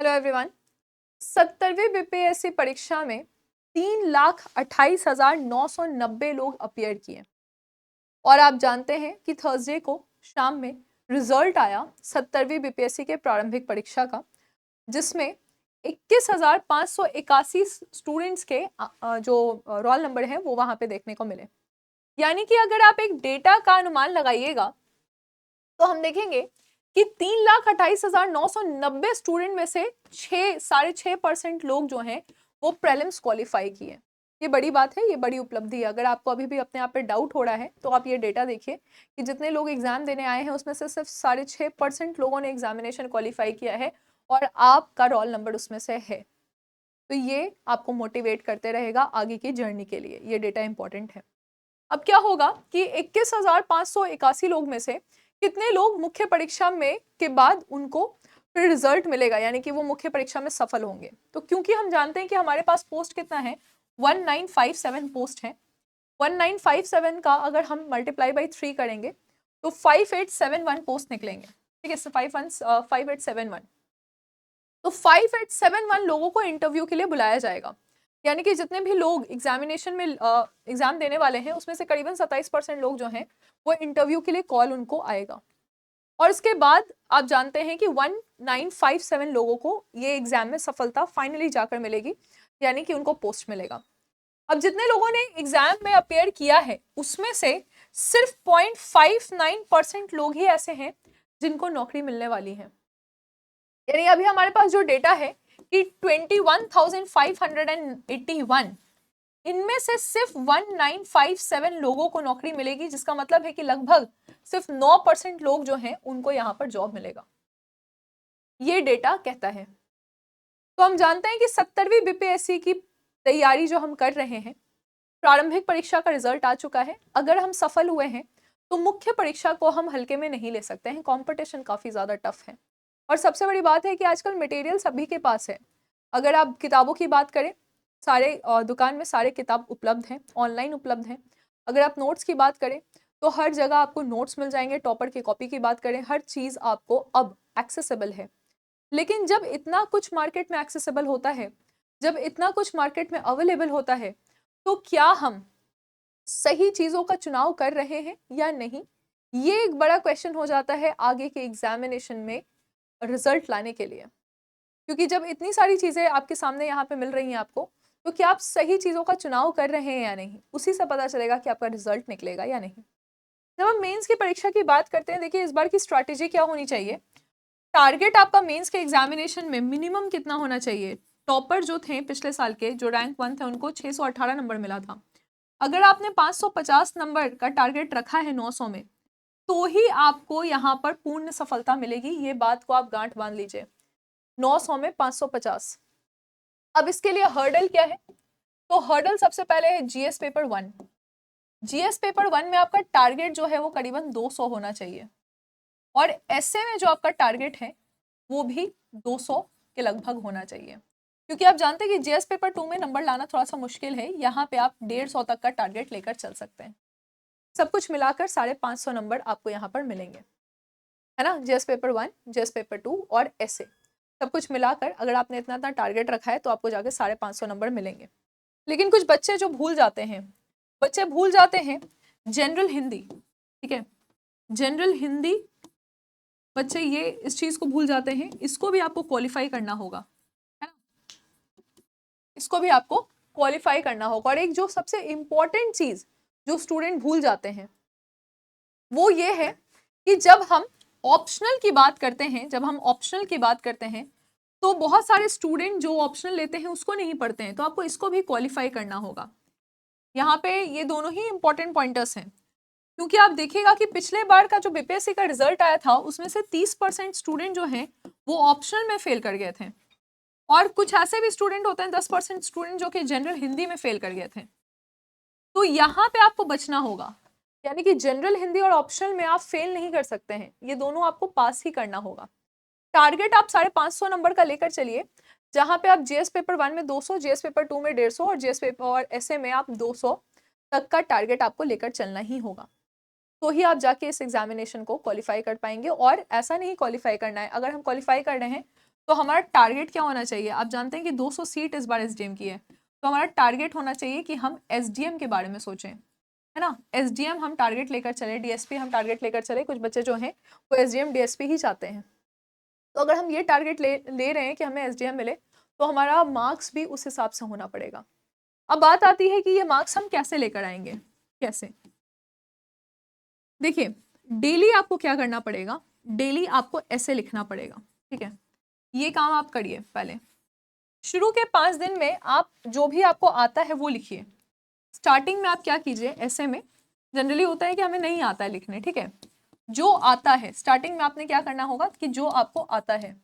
Hello everyone. 70वीं BPSC परीक्षा में 3,28,990 लोग अपीयर किए और आप जानते हैं कि थर्सडे को शाम में रिजल्ट आया 70वीं बीपीएससी के प्रारंभिक परीक्षा का, जिसमें 21,581 स्टूडेंट्स के जो रोल नंबर है वो वहां पे देखने को मिले। यानी कि अगर आप एक डेटा का अनुमान लगाइएगा तो हम देखेंगे कि 3,28,990 स्टूडेंट में से 6.5% लोग जो हैं वो प्रीलिम्स क्वालिफाई किए। ये बड़ी बात है, ये बड़ी उपलब्धि है। अगर आपको अभी भी अपने आप पे डाउट हो रहा है तो आप ये डेटा देखिए कि जितने लोग एग्जाम देने आए हैं उसमें से सिर्फ 6.5% लोगों ने एग्जामिनेशन क्वालिफाई किया है और आपका रोल नंबर उसमें से है। तो ये आपको मोटिवेट करते रहेगा आगे की जर्नी के लिए। ये डेटा इंपॉर्टेंट है। अब क्या होगा कि 21,581 लोग में से कितने लोग मुख्य परीक्षा में के बाद उनको फिर रिजल्ट मिलेगा, यानी कि वो मुख्य परीक्षा में सफल होंगे। तो क्योंकि हम जानते हैं कि हमारे पास पोस्ट कितना है, 1957 पोस्ट है। 1957 का अगर हम मल्टीप्लाई बाई 3 करेंगे तो 5871 पोस्ट निकलेंगे। ठीक है, 5871। तो 5871 लोगों को इंटरव्यू के लिए बुलाया जाएगा। यानी कि जितने भी लोग एग्जामिनेशन में एग्जाम देने वाले हैं उसमें से करीबन 27% लोग जो हैं वो इंटरव्यू के लिए कॉल उनको आएगा। और इसके बाद आप जानते हैं कि 1957 लोगों को ये एग्जाम में सफलता फाइनली जाकर मिलेगी, यानी कि उनको पोस्ट मिलेगा। अब जितने लोगों ने एग्जाम में अपेयर किया है उसमें से सिर्फ 0.59% लोग ही ऐसे हैं जिनको नौकरी मिलने वाली है। यानी अभी हमारे पास जो डेटा है कि 21,581 इनमें से सिर्फ 1957 लोगों को नौकरी मिलेगी, जिसका मतलब है कि लगभग सिर्फ 9% लोग जो हैं उनको यहां पर जॉब मिलेगा। ये डेटा कहता है। तो हम जानते हैं कि 70वीं बीपीएससी की तैयारी जो हम कर रहे हैं, प्रारंभिक परीक्षा का रिजल्ट आ चुका है। अगर हम सफल हुए हैं तो मुख्य परीक्षा को हम हल्के में नहीं ले सकते हैं, कंपटीशन काफी ज्यादा टफ है। और सबसे बड़ी बात है कि आजकल मटेरियल सभी के पास है। अगर आप किताबों की बात करें, सारे दुकान में सारे किताब उपलब्ध हैं, ऑनलाइन उपलब्ध हैं। अगर आप नोट्स की बात करें तो हर जगह आपको नोट्स मिल जाएंगे। टॉपर की कॉपी की बात करें, हर चीज़ आपको अब एक्सेसिबल है। लेकिन जब इतना कुछ मार्केट में एक्सेसिबल होता है, जब इतना कुछ मार्केट में अवेलेबल होता है, तो क्या हम सही चीज़ों का चुनाव कर रहे हैं या नहीं, ये एक बड़ा क्वेश्चन हो जाता है आगे के एग्जामिनेशन में रिजल्ट लाने के लिए। क्योंकि जब इतनी सारी चीज़ें आपके सामने यहाँ पे मिल रही हैं आपको, तो क्या आप सही चीज़ों का चुनाव कर रहे हैं या नहीं, उसी से पता चलेगा कि आपका रिजल्ट निकलेगा या नहीं। जब हम मेंस की परीक्षा की बात करते हैं, देखिए इस बार की स्ट्रैटेजी क्या होनी चाहिए। टारगेट आपका मेंस के एग्जामिनेशन में मिनिमम कितना होना चाहिए। टॉपर जो थे पिछले साल के, जो रैंक 1 थे, उनको 618 नंबर मिला था। अगर आपने 550 नंबर का टारगेट रखा है 900 में, तो ही आपको यहाँ पर पूर्ण सफलता मिलेगी। ये बात को आप गांठ बांध लीजिए। 900 में 550। अब इसके लिए हर्डल क्या है, तो हर्डल सबसे पहले है जीएस पेपर 1। जीएस पेपर 1 में आपका टारगेट जो है वो करीबन 200 होना चाहिए, और एसए में जो आपका टारगेट है वो भी 200 के लगभग होना चाहिए। क्योंकि आप जानते हैं कि जीएस पेपर 2 में नंबर लाना थोड़ा सा मुश्किल है। यहाँ पे आप 150 तक का टारगेट लेकर चल सकते हैं। सब कुछ मिलाकर 550 नंबर आपको यहाँ पर मिलेंगे, है ना। जीएस पेपर 1, जीएस पेपर 2 और एसए सब कुछ मिलाकर अगर आपने इतना इतना टारगेट रखा है तो आपको जाके 550 नंबर मिलेंगे। लेकिन कुछ बच्चे जो भूल जाते हैं, बच्चे भूल जाते हैं जनरल हिंदी। ठीक है, जनरल हिंदी बच्चे ये इस चीज को भूल जाते हैं। इसको भी आपको क्वालिफाई करना होगा, है ना। इसको भी आपको क्वालिफाई करना होगा। और एक जो सबसे इंपॉर्टेंट चीज जो स्टूडेंट भूल जाते हैं वो ये है कि जब हम ऑप्शनल की बात करते हैं, जब हम ऑप्शनल की बात करते हैं तो बहुत सारे स्टूडेंट जो ऑप्शनल लेते हैं उसको नहीं पढ़ते हैं। तो आपको इसको भी क्वालिफाई करना होगा। यहाँ पे ये दोनों ही इंपॉर्टेंट पॉइंटर्स हैं। क्योंकि आप देखिएगा कि पिछले बार का जो बीपीएससी का रिजल्ट आया था उसमें से 30% स्टूडेंट जो हैं वो ऑप्शनल में फेल कर गए थे, और कुछ ऐसे भी स्टूडेंट होते हैं 10% स्टूडेंट जो कि जनरल हिंदी में फेल कर गए थे। तो यहाँ पे आपको बचना होगा। यानी कि जनरल हिंदी और ऑप्शनल में आप फेल नहीं कर सकते हैं, ये दोनों आपको पास ही करना होगा। टारगेट आप 550 नंबर का लेकर चलिए, जहां पे आप जीएस पेपर 1 में 200, जीएस पेपर 2 में 150 और जीएस पेपर और एसए में आप 200 तक का टारगेट आपको लेकर चलना ही होगा। तो ही आप जाके इस एग्जामिनेशन को क्वालिफाई कर पाएंगे। और ऐसा नहीं क्वालिफाई करना है, अगर हम क्वालिफाई कर रहे हैं तो हमारा टारगेट क्या होना चाहिए? आप जानते हैं कि 200 सीट इस बार एसडीएम की है, तो हमारा टारगेट होना चाहिए कि हम एसडीएम के बारे में सोचें, है ना। एसडीएम हम टारगेट लेकर चले, डीएसपी हम टारगेट लेकर चले। कुछ बच्चे जो हैं वो एसडीएम डीएसपी ही चाहते हैं, तो अगर हम ये टारगेट ले रहे हैं कि हमें एसडीएम मिले, तो हमारा मार्क्स भी उस हिसाब से होना पड़ेगा। अब बात आती है कि ये मार्क्स हम कैसे लेकर आएंगे, कैसे? देखिए, डेली आपको क्या करना पड़ेगा, डेली आपको ऐसे लिखना पड़ेगा, ठीक है। ये काम आप करिए पहले। शुरू के 5 दिन में आप जो भी आपको आता है वो लिखिए। स्टार्टिंग में आप क्या कीजिए, ऐसे में जनरली होता है कि हमें नहीं आता है लिखने, ठीक है। जो आता है स्टार्टिंग में आपने क्या करना होगा कि जो आपको आता है,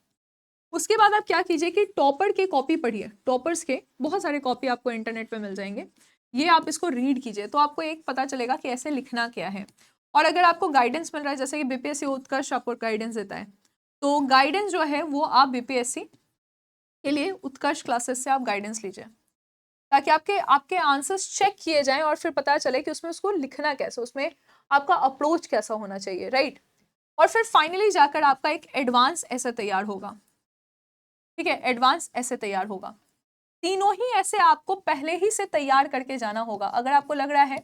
उसके बाद आप क्या कीजिए कि टॉपर के कॉपी पढ़िए। टॉपर्स के बहुत सारे कॉपी आपको इंटरनेट पे मिल जाएंगे, ये आप इसको रीड कीजिए, तो आपको एक पता चलेगा कि ऐसे लिखना क्या है। और अगर आपको गाइडेंस मिल रहा है, जैसे कि बीपीएससी उत्कर्ष आपको गाइडेंस देता है, तो गाइडेंस जो है वो आप बीपीएससी के लिए उत्कर्ष क्लासेस से आप गाइडेंस लीजिए, ताकि आपके आपके आंसर्स चेक किए जाएं और फिर पता चले कि उसमें उसको लिखना कैसे, उसमें आपका अप्रोच कैसा होना चाहिए, राइट। और फिर फाइनली जाकर आपका एक एडवांस ऐसे तैयार होगा, ठीक है। एडवांस ऐसे तैयार होगा। तीनों ही ऐसे आपको पहले ही से तैयार करके जाना होगा। अगर आपको लग रहा है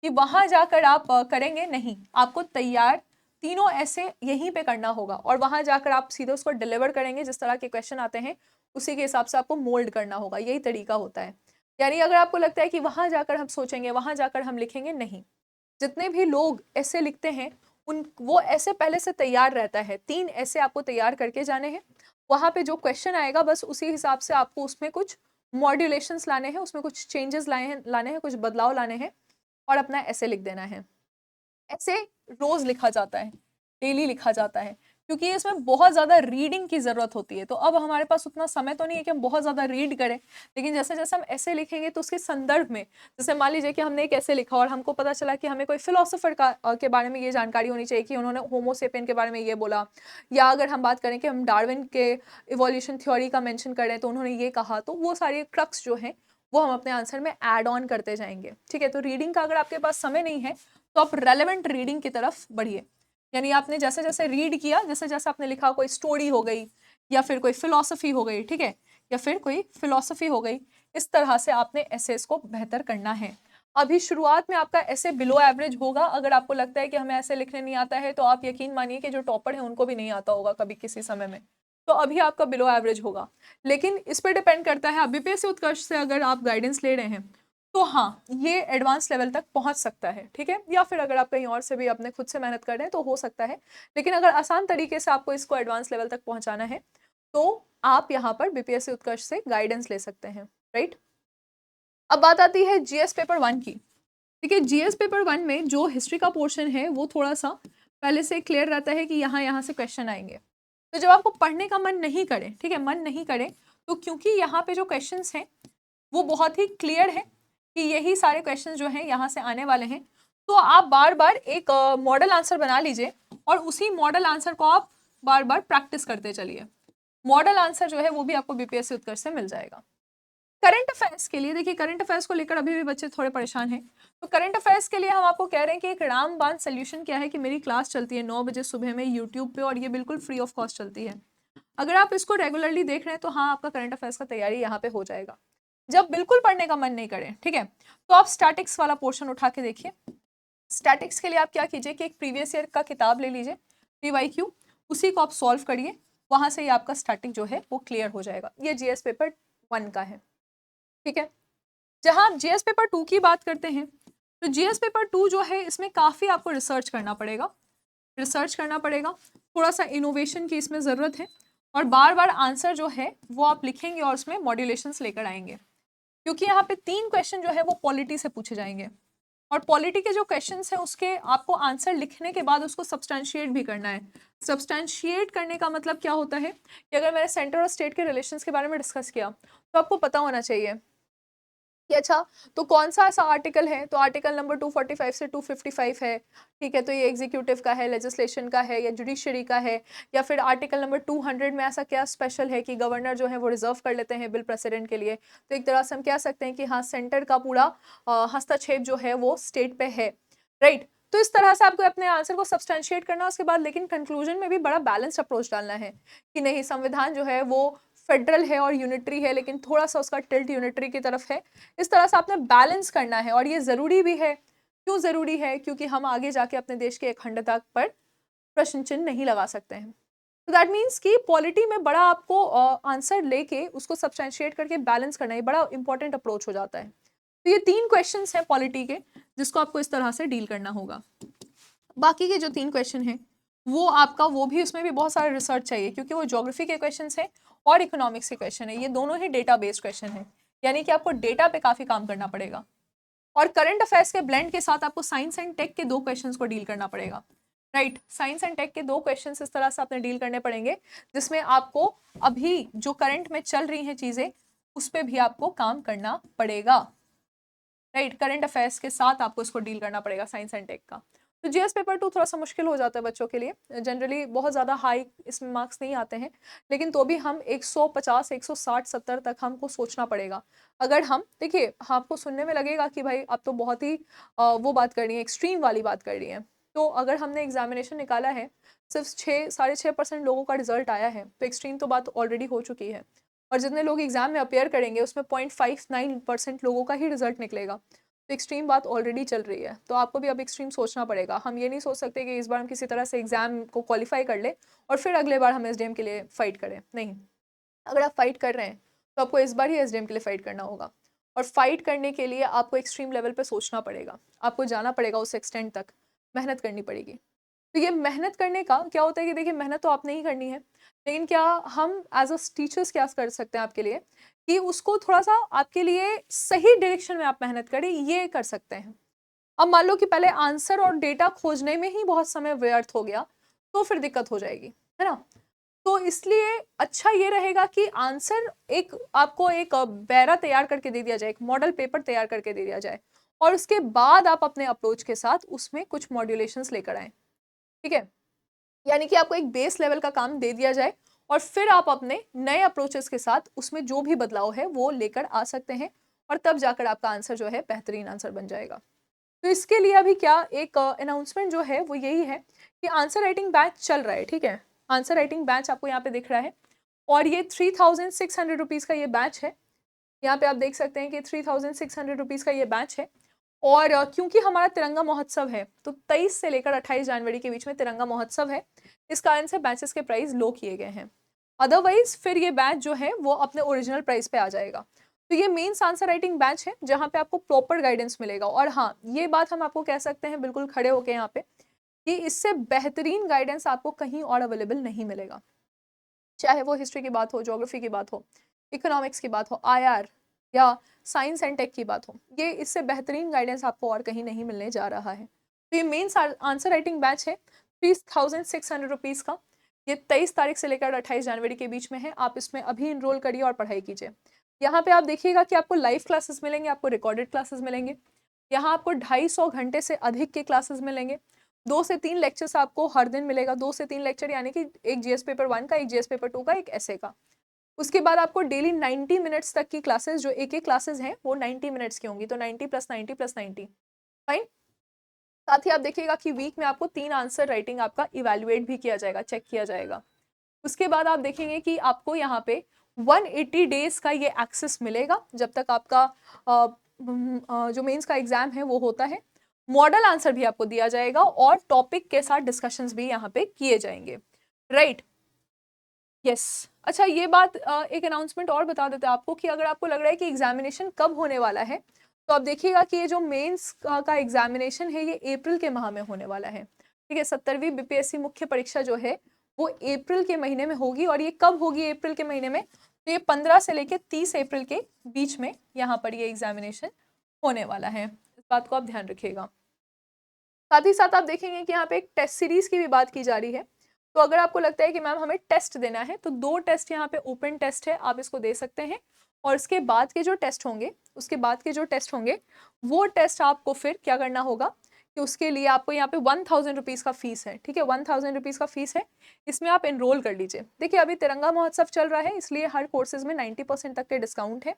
कि वहां जाकर आप करेंगे, नहीं, आपको तैयार तीनों ऐसे यहीं पे करना होगा, और वहां जाकर आप सीधे उसको डिलीवर करेंगे। जिस तरह के क्वेश्चन आते हैं उसी के हिसाब से आपको मोल्ड करना होगा, यही तरीका होता है। यानी अगर आपको लगता है कि वहां जाकर हम सोचेंगे, वहां जाकर हम लिखेंगे, नहीं। जितने भी लोग ऐसे लिखते हैं उन वो ऐसे पहले से तैयार रहता है। 3 ऐसे आपको तैयार करके जाने हैं। वहां पे जो क्वेश्चन आएगा बस उसी हिसाब से आपको उसमें कुछ मॉड्यूलेशंस लाने हैं, उसमें कुछ चेंजेस लाने हैं, कुछ बदलाव लाने हैं, और अपना ऐसे लिख देना है। ऐसे रोज लिखा जाता है, डेली लिखा जाता है, क्योंकि इसमें बहुत ज़्यादा रीडिंग की ज़रूरत होती है। तो अब हमारे पास उतना समय तो नहीं है कि हम बहुत ज़्यादा रीड करें, लेकिन जैसे जैसे हम ऐसे लिखेंगे तो उसके संदर्भ में, जैसे मान लीजिए कि हमने एक ऐसे लिखा और हमको पता चला कि हमें कोई फिलोसोफर के बारे में ये जानकारी होनी चाहिए कि उन्होंने होमोसेपियन के बारे में ये बोला, या अगर हम बात करें कि हम डार्विन के इवोल्यूशन थ्योरी का मेंशन करें तो उन्होंने ये कहा, तो वो सारे क्रक्स जो हैं वो हम अपने आंसर में ऐड ऑन करते जाएंगे, ठीक है। तो रीडिंग का अगर आपके पास समय नहीं है तो आप रेलेवेंट रीडिंग की तरफ बढ़िए। यानी आपने जैसे जैसे रीड किया, जैसे जैसे आपने लिखा, कोई स्टोरी हो गई या फिर कोई फिलॉसफी हो गई, ठीक है, या फिर कोई फिलॉसफी हो गई, इस तरह से आपने एसेस को बेहतर करना है। अभी शुरुआत में आपका ऐसे बिलो एवरेज होगा। अगर आपको लगता है कि हमें ऐसे लिखने नहीं आता है, तो आप यकीन मानिए कि जो टॉपर है उनको भी नहीं आता होगा कभी किसी समय में, तो अभी आपका बिलो एवरेज होगा। लेकिन इस पर डिपेंड करता है, बीपीएससी उत्कर्ष से अगर आप गाइडेंस ले रहे हैं तो हाँ, ये एडवांस लेवल तक पहुंच सकता है, ठीक है। या फिर अगर आप कहीं और से भी अपने खुद से मेहनत कर रहे हैं तो हो सकता है, लेकिन अगर आसान तरीके से आपको इसको एडवांस लेवल तक पहुंचाना है तो आप यहाँ पर बीपीएससी उत्कर्ष से गाइडेंस ले सकते हैं, राइट। अब बात आती है जीएस पेपर 1 की। देखिए, जीएस पेपर 1 में जो हिस्ट्री का पोर्शन है वो थोड़ा सा पहले से क्लियर रहता है कि यहाँ से क्वेश्चन आएंगे। तो जब आपको पढ़ने का मन नहीं करे, ठीक है, मन नहीं करे, तो क्योंकि यहाँ पे जो क्वेश्चंस हैं वो बहुत ही क्लियर है कि यही सारे क्वेश्चन जो हैं यहाँ से आने वाले हैं, तो आप बार बार एक मॉडल आंसर बना लीजिए और उसी मॉडल आंसर को आप बार बार प्रैक्टिस करते चलिए। मॉडल आंसर जो है वो भी आपको बीपीएससी उत्कर्ष से मिल जाएगा। करंट अफेयर्स के लिए, देखिए करंट अफेयर्स को लेकर अभी भी बच्चे थोड़े परेशान हैं, तो करंट अफेयर्स के लिए हम आपको कह रहे हैं कि एक रामबाण सोल्यूशन क्या है कि मेरी क्लास चलती है 9 बजे सुबह में यूट्यूब पे, और ये बिल्कुल फ्री ऑफ कॉस्ट चलती है। अगर आप इसको रेगुलरली देख रहे हैं तो हाँ, आपका करंट अफेयर्स का तैयारी यहाँ पे हो जाएगा। जब बिल्कुल पढ़ने का मन नहीं करे, ठीक है, तो आप स्टैटिक्स वाला पोर्शन उठा के देखिए। स्टैटिक्स के लिए आप क्या कीजिए कि एक प्रीवियस ईयर का किताब ले लीजिए, पीवाईक्यू, उसी को आप सॉल्व करिए, वहां से ही आपका स्टैटिक जो है वो क्लियर हो जाएगा। ये जीएस पेपर 1 का है, ठीक है। जहां आप जीएस पेपर 2 की बात करते हैं, तो जीएस पेपर 2 जो है इसमें काफी आपको रिसर्च करना पड़ेगा, थोड़ा सा इनोवेशन की इसमें जरूरत है, और बार बार आंसर जो है वो आप लिखेंगे और उसमें मॉड्यूलेशंस लेकर आएंगे, क्योंकि यहाँ पे 3 क्वेश्चन जो है वो पॉलिटी से पूछे जाएंगे, और पॉलिटी के जो क्वेश्चंस हैं उसके आपको आंसर लिखने के बाद उसको सब्सटेंशिएट भी करना है। सब्सटेंशिएट करने का मतलब क्या होता है कि अगर मैंने सेंटर और स्टेट के रिलेशंस के बारे में डिस्कस किया, तो आपको पता होना चाहिए कि अच्छा, तो कौन सा ऐसा आर्टिकल है, तो आर्टिकल नंबर 245 से 255 है, ठीक है, तो ये एग्जीक्यूटिव का है, लेजिस्लेशन का है, या जुडिशरी का है, या फिर आर्टिकल नंबर 200 में ऐसा क्या स्पेशल है कि गवर्नर जो है वो रिजर्व कर लेते हैं बिल प्रेसिडेंट के लिए। तो एक तरह से हम कह सकते हैं कि हाँ, सेंटर का पूरा हस्तक्षेप जो है वो स्टेट पे है, राइट। तो इस तरह से आपको अपने आंसर को सब्सटेंशिएट करना, उसके बाद लेकिन कंक्लूजन में भी बड़ा बैलेंस्ड अप्रोच डालना है कि नहीं, संविधान जो है वो फेडरल है और यूनिटरी है, लेकिन थोड़ा सा उसका टिल्ट यूनिटरी की तरफ है। इस तरह से आपने बैलेंस करना है, और ये ज़रूरी भी है। क्यों ज़रूरी है? क्योंकि हम आगे जाके अपने देश की अखंडता पर प्रश्न चिन्ह नहीं लगा सकते हैं। तो दैट मीन्स कि पॉलिटी में बड़ा आपको आंसर लेके उसको सब्सटेंशिएट करके बैलेंस करना, ये बड़ा इंपॉर्टेंट अप्रोच हो जाता है। तो ये 3 क्वेश्चंस हैं पॉलिटी के, जिसको आपको इस तरह से डील करना होगा। बाकी के जो 3 क्वेश्चन हैं वो आपका, वो भी उसमें भी बहुत सारा रिसर्च चाहिए, क्योंकि वो ज्योग्राफी के क्वेश्चन हैं और इकोनॉमिक्स के क्वेश्चन है। ये दोनों ही डेटा बेस्ड क्वेश्चन है, यानी कि आपको डेटा पे काफ़ी काम करना पड़ेगा। और करंट अफेयर्स के ब्लेंड के साथ आपको साइंस एंड टेक के 2 क्वेश्चंस को डील करना पड़ेगा। राइट, साइंस एंड टेक के 2 क्वेश्चंस इस तरह से आपने डील करने पड़ेंगे, जिसमें आपको अभी जो करंट में चल रही हैं चीज़ें, उस पर भी आपको काम करना पड़ेगा। राइट, करंट अफेयर्स के साथ आपको इसको डील करना पड़ेगा साइंस एंड टेक का। तो जीएस पेपर 2 थोड़ा सा मुश्किल हो जाता है बच्चों के लिए। जनरली बहुत ज़्यादा हाई इसमें मार्क्स नहीं आते हैं, लेकिन तो भी हम 150, 160, 70 तक हमको सोचना पड़ेगा। अगर हम देखिए, आपको सुनने में लगेगा कि भाई अब तो बहुत ही वो बात कर रही है, एक्सट्रीम वाली बात कर रही है। तो अगर हमने एग्जामिनेशन निकाला है, सिर्फ 6-6.5% लोगों का रिजल्ट आया है, तो एक्सट्रीम तो बात ऑलरेडी हो चुकी है। और जितने लोग एग्जाम में अपेयर करेंगे उसमें 0.59% लोगों का ही रिजल्ट निकलेगा। तो एक्सट्रीम बात ऑलरेडी चल रही है, तो आपको भी अब एक्सट्रीम सोचना पड़ेगा। हम ये नहीं सोच सकते कि इस बार हम किसी तरह से एग्जाम को क्वालिफाई कर ले और फिर अगले बार हम एसडीएम के लिए फाइट करें। नहीं, अगर आप फाइट कर रहे हैं तो आपको इस बार ही एसडीएम के लिए फाइट करना होगा, और फाइट करने के लिए आपको एक्सट्रीम लेवल पे सोचना पड़ेगा, आपको जाना पड़ेगा उस एक्सटेंट तक, मेहनत करनी पड़ेगी। तो ये मेहनत करने का क्या होता है कि देखिए, मेहनत तो आपने ही करनी है, लेकिन क्या हम एज अ टीचर्स क्या कर सकते हैं आपके लिए कि उसको थोड़ा सा आपके लिए सही डायरेक्शन में आप मेहनत करें, ये कर सकते हैं। अब मान लो कि पहले आंसर और डेटा खोजने में ही बहुत समय व्यर्थ हो गया, तो फिर दिक्कत हो जाएगी, है ना। तो इसलिए अच्छा ये रहेगा कि आंसर आपको एक बैरा तैयार करके दे दिया जाए, एक मॉडल पेपर तैयार करके दे दिया जाए, और उसके बाद आप अपने अप्रोच के साथ उसमें कुछ मॉड्यूलेशंस लेकर आए। ठीक है, यानी कि आपको एक बेस लेवल का काम दे दिया जाए, और फिर आप अपने नए अप्रोचेस के साथ उसमें जो भी बदलाव है वो लेकर आ सकते हैं, और तब जाकर आपका आंसर जो है बेहतरीन आंसर बन जाएगा। तो इसके लिए अभी क्या एक अनाउंसमेंट जो है वो यही है कि आंसर राइटिंग बैच चल रहा है। ठीक है, आंसर राइटिंग बैच आपको यहाँ पे दिख रहा है, और ये 3600 रुपीज़ का ये बैच है। यहाँ पे आप देख सकते हैं कि 3600 रुपीज़ का ये बैच है। और क्योंकि हमारा तिरंगा महोत्सव है, तो 23 से लेकर 28 जनवरी के बीच में तिरंगा महोत्सव है, इस कारण से बैचेस के प्राइस लो किए गए हैं। अदरवाइज फिर ये बैच जो है वो अपने ओरिजिनल प्राइस पे आ जाएगा। तो ये मेंस आंसर राइटिंग बैच है, जहाँ पे आपको प्रॉपर गाइडेंस मिलेगा। और हाँ, ये बात हम आपको कह सकते हैं बिल्कुल खड़े होके यहाँ पे, कि इससे बेहतरीन गाइडेंस आपको कहीं और अवेलेबल नहीं मिलेगा। चाहे वो हिस्ट्री की बात हो, ज्योग्राफी की बात हो, इकोनॉमिक्स की बात हो, आईआर या साइंस एंड टेक की बात हो, ये इससे बेहतरीन गाइडेंस आपको और कहीं नहीं मिलने जा रहा है। तो ये मेंस आंसर राइटिंग बैच है 3600 रुपीज़ का। ये 23 तारीख से लेकर 28 जनवरी के बीच में है। आप इसमें अभी इनरोल करिए और पढ़ाई कीजिए। यहाँ पे आप देखिएगा कि आपको लाइव क्लासेस मिलेंगे, आपको रिकॉर्डेड क्लासेस मिलेंगे। यहाँ आपको 250 घंटे से अधिक के क्लासेस मिलेंगे। 2 से 3 लेक्चर्स आपको हर दिन मिलेगा। 2 से 3 लेक्चर यानी कि एक जीएस पेपर 1 का, एक जीएस पेपर 2 का, एक एसए का। उसके बाद आपको डेली 90 मिनट्स तक की क्लासेस, जो एक एक क्लासेस हैं वो 90 मिनट्स की होंगी, तो 90 + 90 + 90, फाइन। साथ ही आप देखिएगा कि वीक में आपको 3 आंसर राइटिंग आपका इवेल्युएट भी किया जाएगा, चेक किया जाएगा। उसके बाद आप देखेंगे कि आपको यहाँ पे 180 डेज का ये एक्सेस मिलेगा, जब तक आपका जो मेंस का एग्जाम है वो होता है। मॉडल आंसर भी आपको दिया जाएगा, और टॉपिक के साथ डिस्कशंस भी यहाँ पे किए जाएंगे। Right, yes. अच्छा, ये बात एक अनाउंसमेंट और बता देते हैं आपको, कि अगर आपको लग रहा है कि एग्जामिनेशन कब होने वाला है, तो आप देखिएगा कि ये जो मेंस का एग्जामिनेशन है ये अप्रैल के माह में होने वाला है। ठीक है, 70वीं बीपीएससी मुख्य परीक्षा जो है वो अप्रैल के महीने में होगी। और ये कब होगी अप्रैल के महीने में? तो ये 15 से लेकर 30 अप्रैल के बीच में यहाँ पर ये एग्जामिनेशन होने वाला है। इस बात को आप ध्यान रखिएगा। साथ ही साथ आप देखेंगे कि यहाँ पे एक टेस्ट सीरीज की भी बात की जा रही है। तो अगर आपको लगता है कि मैम हमें टेस्ट देना है, तो 2 टेस्ट यहाँ पे ओपन टेस्ट है, आप इसको दे सकते हैं। और उसके बाद के जो टेस्ट होंगे, वो टेस्ट आपको फिर क्या करना होगा कि उसके लिए आपको यहाँ पे 1000 रुपीज़ का फीस है। ठीक है, 1000 रुपीज़ का फीस है, इसमें आप एनरोल कर लीजिए। देखिए, अभी तिरंगा महोत्सव चल रहा है, इसलिए हर कोर्सेज में 90% तक के डिस्काउंट है।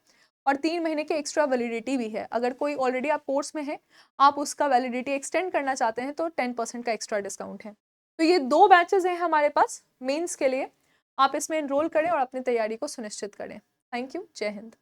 और 3 महीने की एक्स्ट्रा वैलिडिटी भी है। अगर कोई ऑलरेडी आप कोर्स में है, आप उसका वैलिडिटी एक्सटेंड करना चाहते हैं तो 10% का एक्स्ट्रा डिस्काउंट है। तो ये 2 बैचेस हैं हमारे पास मेंस के लिए। आप इसमें एनरोल करें और अपनी तैयारी को सुनिश्चित करें। Thank you. जय हिंद।